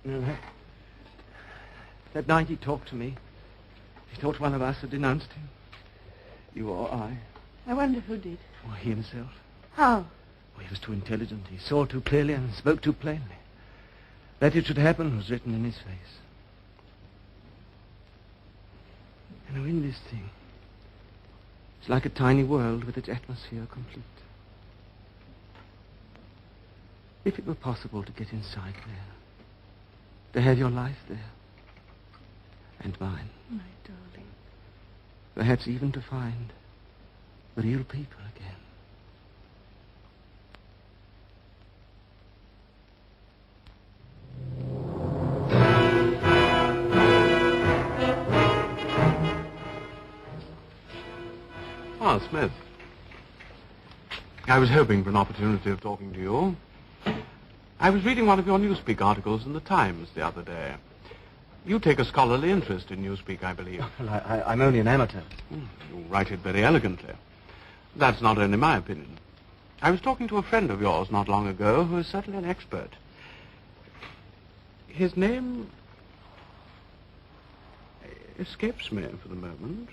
No, that night he talked to me. He thought one of us had denounced him. You or I. I wonder who did. Or he himself. How? Oh, he was too intelligent. He saw too clearly and spoke too plainly. That it should happen was written in his face. You know, in this thing, it's like a tiny world with its atmosphere complete. If it were possible to get inside there, to have your life there, and mine. My darling. Perhaps even to find the real people again. Ah, Smith. I was hoping for an opportunity of talking to you. I was reading one of your Newspeak articles in the Times the other day. You take a scholarly interest in Newspeak, I believe. Well, I'm only an amateur. You write it very elegantly. That's not only my opinion. I was talking to a friend of yours not long ago who is certainly an expert. His name escapes me for the moment.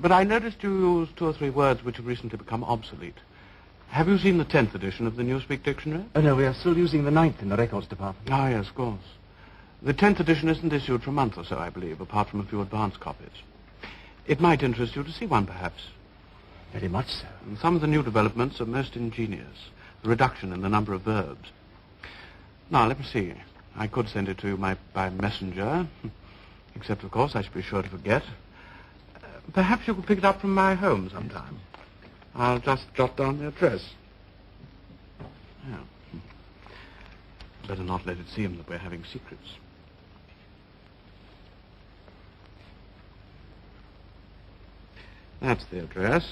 But I noticed you used 2 or 3 words which have recently become obsolete. Have you seen the 10th edition of the Newspeak Dictionary? Oh, no, we are still using the 9th in the records department. Ah, yes, of course. The 10th edition isn't issued for a month or so, I believe, apart from a few advance copies. It might interest you to see one, perhaps. Very much so. And some of the new developments are most ingenious. The reduction in the number of verbs. Now, let me see. I could send it to you by messenger. Except, of course, I should be sure to forget. Perhaps you could pick it up from my home sometime. I'll just jot down the address. Yeah. Better not let it seem that we're having secrets. That's the address.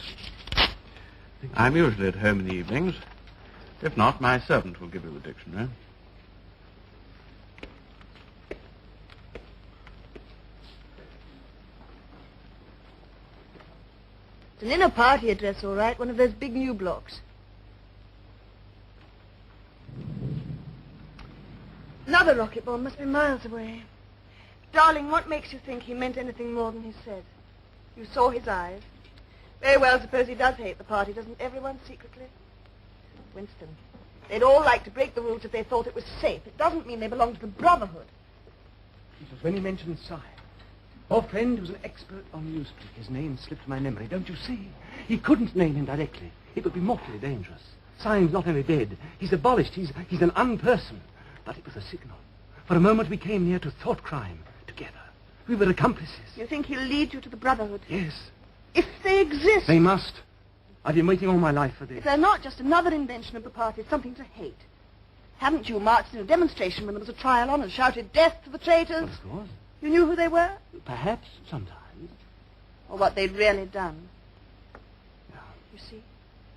I'm usually at home in the evenings. If not, my servant will give you the dictionary. It's an inner party address, all right. One of those big new blocks. Another rocket bomb must be miles away. Darling, what makes you think he meant anything more than he said? You saw his eyes. Very well, suppose he does hate the party, doesn't everyone secretly? Winston, they'd all like to break the rules if they thought it was safe. It doesn't mean they belong to the Brotherhood. It was when he mentioned Si. Our friend was an expert on Newspeak. His name slipped my memory, don't you see? He couldn't name him directly. It would be mortally dangerous. Si's not only dead, he's abolished, he's an unperson. But it was a signal. For a moment we came near to thought crime together. We were accomplices. You think he'll lead you to the Brotherhood? Yes. If they exist. They must. I've been waiting all my life for this. If they're not just another invention of the party, something to hate. Haven't you marched in a demonstration when there was a trial on and shouted death to the traitors? Well, of course. You knew who they were? Perhaps, sometimes. Or what they'd really done. No. You see,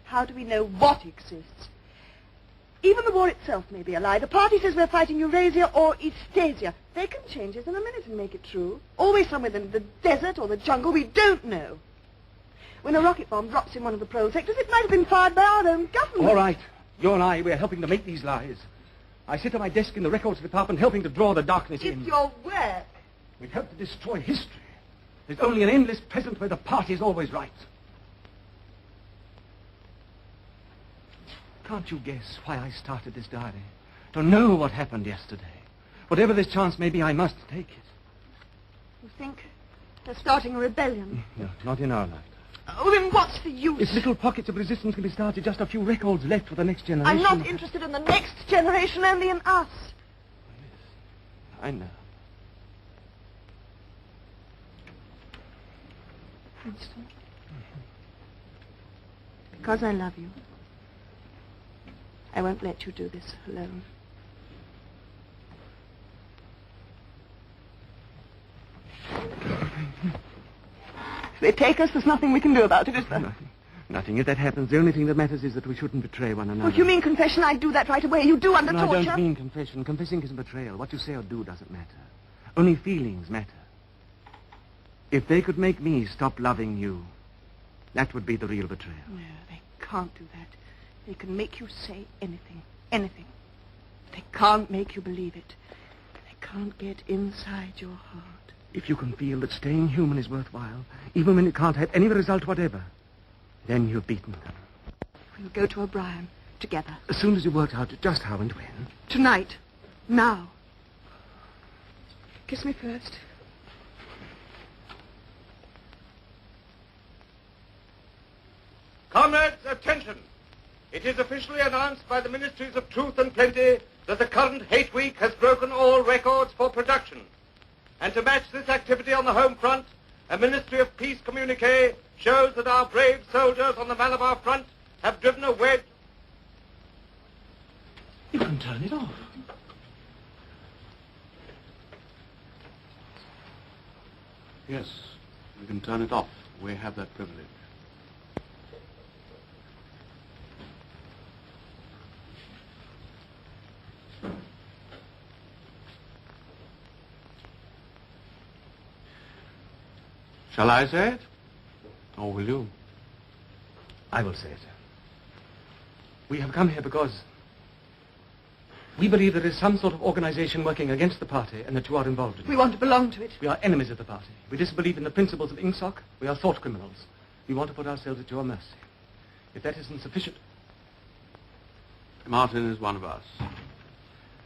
how do we know what exists? Even the war itself may be a lie. The party says we're fighting Eurasia or Eastasia. They can change it in a minute and make it true. Always somewhere in the desert or the jungle, we don't know. When a rocket bomb drops in one of the prole sectors, it might have been fired by our own government. All right. You and I, we're helping to make these lies. I sit at my desk in the records department helping to draw the darkness in. It's your work. We've helped to destroy history. There's only an endless present where the party's always right. Can't you guess why I started this diary? To know what happened yesterday. Whatever this chance may be, I must take it. You think they're starting a rebellion? No, not in our life. Oh, then what's the use? If little pockets of resistance can be started, just a few records left for the next generation. I'm not interested in the next generation, only in us. Yes, I know. Winston, because I love you, I won't let you do this alone. If they take us, there's nothing we can do about it, is there? Nothing. Nothing. If that happens, the only thing that matters is that we shouldn't betray one another. Oh, you mean confession? I'd do that right away. You do under torture. I don't mean confession. Confessing isn't betrayal. What you say or do doesn't matter. Only feelings matter. If they could make me stop loving you, that would be the real betrayal. No, they can't do that. They can make you say anything. Anything. They can't make you believe it. They can't get inside your heart. If you can feel that staying human is worthwhile, even when it can't have any result whatever, then you've beaten them. We'll go to O'Brien together. As soon as you work out just how and when. Tonight. Now. Kiss me first. Comrades, attention! It is officially announced by the Ministries of Truth and Plenty that the current hate week has broken all records for production. And to match this activity on the home front, a Ministry of Peace communique shows that our brave soldiers on the Malabar front have driven a wedge. You can turn it off. Yes, we can turn it off. We have that privilege. Shall I say it? Or will you? I will say it. We have come here because we believe there is some sort of organization working against the party and that you are involved in it. We want to belong to it. We are enemies of the party. We disbelieve in the principles of INGSOC. We are thought criminals. We want to put ourselves at your mercy. If that isn't sufficient... Martin is one of us.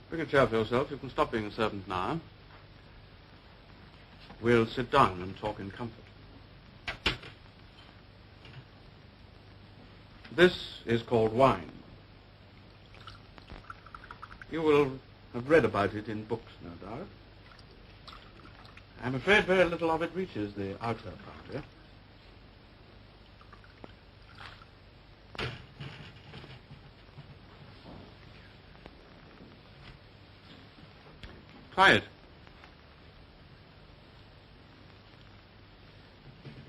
Bring a chair for yourself. You can stop being a servant now. We'll sit down and talk in comfort. This is called wine. You will have read about it in books, no doubt. I'm afraid very little of it reaches the outer boundary. Try it.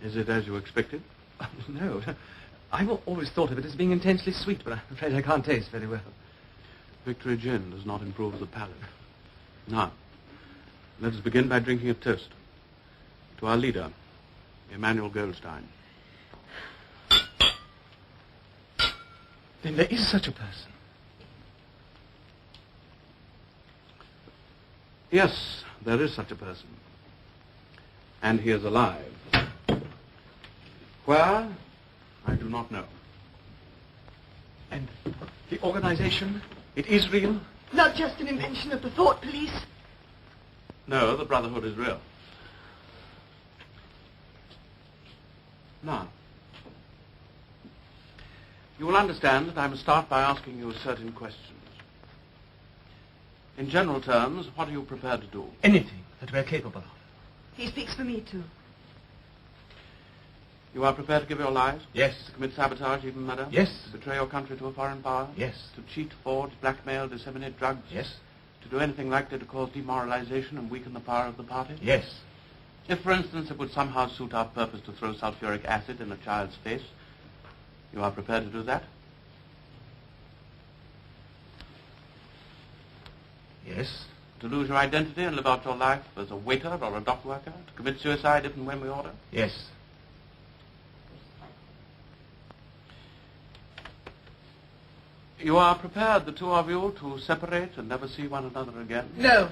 Is it as you expected? No. I've always thought of it as being intensely sweet, but I'm afraid I can't taste very well. Victory gin does not improve the palate. Now, let us begin by drinking a toast to our leader, Emmanuel Goldstein. Then there is such a person. Yes, there is such a person. And he is alive. Where? I do not know. And the organization, it is real? Not just an invention of the thought police. No, the Brotherhood is real. Now, you will understand that I must start by asking you certain questions. In general terms, what are you prepared to do? Anything that we're capable of. He speaks for me, too. You are prepared to give your lives? Yes. To commit sabotage, even murder? Yes. To betray your country to a foreign power? Yes. To cheat, forge, blackmail, disseminate drugs? Yes. To do anything likely to cause demoralization and weaken the power of the party? Yes. If, for instance, it would somehow suit our purpose to throw sulfuric acid in a child's face, you are prepared to do that? Yes. To lose your identity and live out your life as a waiter or a dock worker? To commit suicide if and when we order? Yes. You are prepared, the two of you, to separate and never see one another again? No.